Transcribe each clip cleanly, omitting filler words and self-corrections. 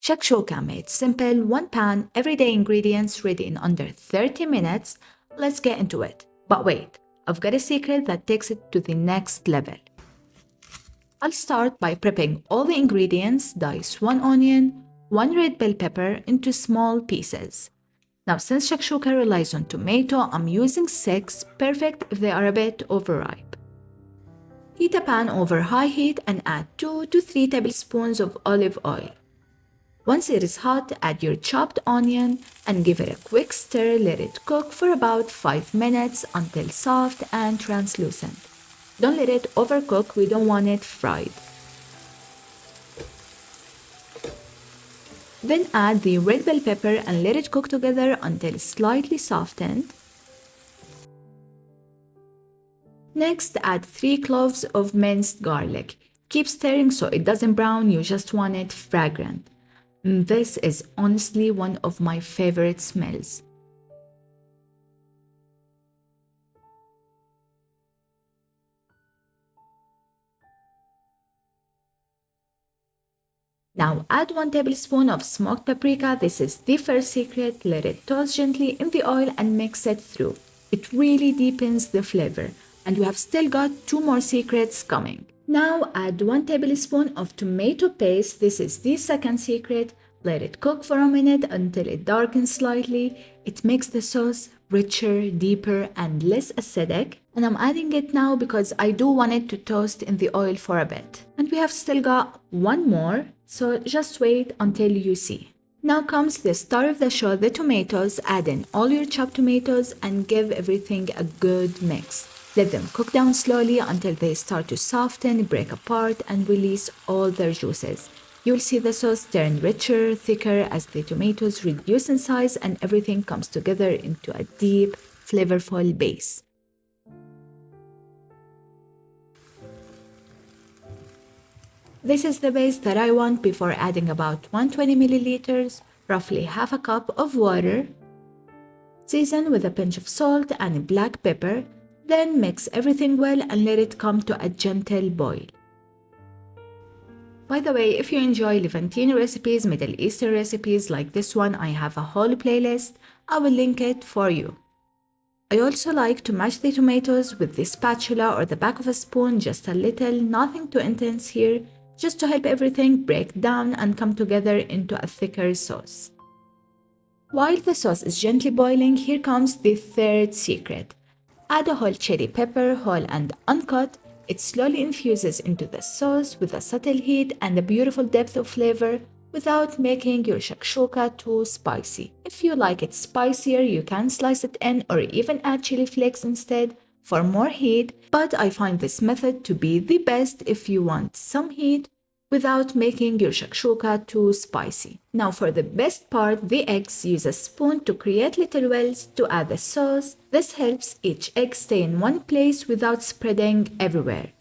Shakshuka made simple, one pan, everyday ingredients ready in under 30 minutes. Let's get into it. But wait, I've got a secret that takes it to the next level. I'll start by prepping all the ingredients, dice 1 onion, 1 red bell pepper into small pieces. Now since shakshuka relies on tomato, I'm using 6, perfect if they are a bit overripe. Heat a pan over high heat and add 2 to 3 tablespoons of olive oil. Once it is hot, add your chopped onion and give it a quick stir. Let it cook for about 5 minutes until soft and translucent. Don't let it overcook, we don't want it fried. Then add the red bell pepper and let it cook together until slightly softened. Next, add 3 cloves of minced garlic. Keep stirring so it doesn't brown, you just want it fragrant. This is honestly one of my favorite smells. Now add 1 tablespoon of smoked paprika. This is the first secret. Let it toast gently in the oil and mix it through. It really deepens the flavor. And we have still got 2 more secrets coming. Now add 1 tablespoon of tomato paste. This is the second secret. Let it cook for a minute until it darkens slightly. It makes the sauce richer, deeper, and less acidic. And I'm adding it now because I do want it to toast in the oil for a bit. And we have still got 1 more, so just wait until you see. Now comes the star of the show, the tomatoes. Add in all your chopped tomatoes and give everything a good mix. Let them cook down slowly until they start to soften, break apart, and release all their juices. You'll see the sauce turn richer, thicker as the tomatoes reduce in size and everything comes together into a deep, flavorful base. This is the base that I want before adding about 120 milliliters, roughly half a cup of water. Season with a pinch of salt and black pepper. Then mix everything well and let it come to a gentle boil. By the way, if you enjoy Levantine recipes, Middle Eastern recipes like this one, I have a whole playlist. I will link it for you. I also like to mash the tomatoes with the spatula or the back of a spoon, just a little, nothing too intense here, just to help everything break down and come together into a thicker sauce. While the sauce is gently boiling, here comes the third secret. Add a whole cherry pepper, whole and uncut. It slowly infuses into the sauce with a subtle heat and a beautiful depth of flavor without making your shakshuka too spicy. If you like it spicier, you can slice it in or even add chili flakes instead for more heat, but I find this method to be the best if you want some heat without making your shakshuka too spicy. Now for the best part, the eggs. Use a spoon to create little wells to add the sauce. This helps each egg stay in one place without spreading everywhere.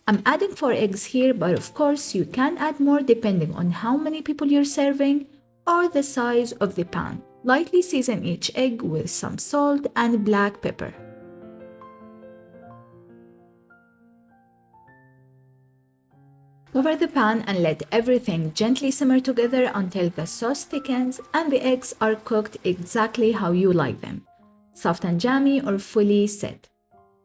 I'm adding 4 eggs here, but of course you can add more depending on how many people you're serving or the size of the pan. Lightly season each egg with some salt and black pepper. Cover the pan and let everything gently simmer together until the sauce thickens and the eggs are cooked exactly how you like them, soft and jammy or fully set.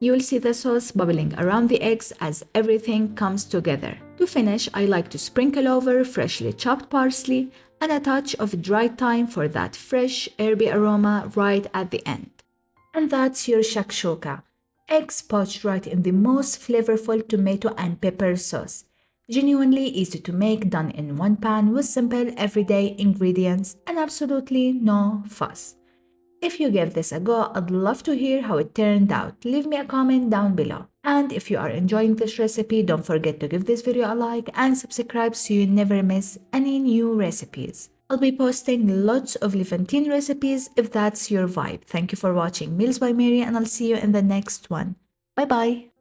You will see the sauce bubbling around the eggs as everything comes together. To finish, I like to sprinkle over freshly chopped parsley and a touch of dried thyme for that fresh, herby aroma right at the end. And that's your shakshuka, eggs poached right in the most flavorful tomato and pepper sauce. Genuinely easy to make, done in one pan with simple everyday ingredients and absolutely no fuss. If you gave this a go, I'd love to hear how it turned out. Leave me a comment down below. And if you are enjoying this recipe, don't forget to give this video a like and subscribe so you never miss any new recipes. I'll be posting lots of Levantine recipes if that's your vibe. Thank you for watching Meals by Mary and I'll see you in the next one. Bye bye!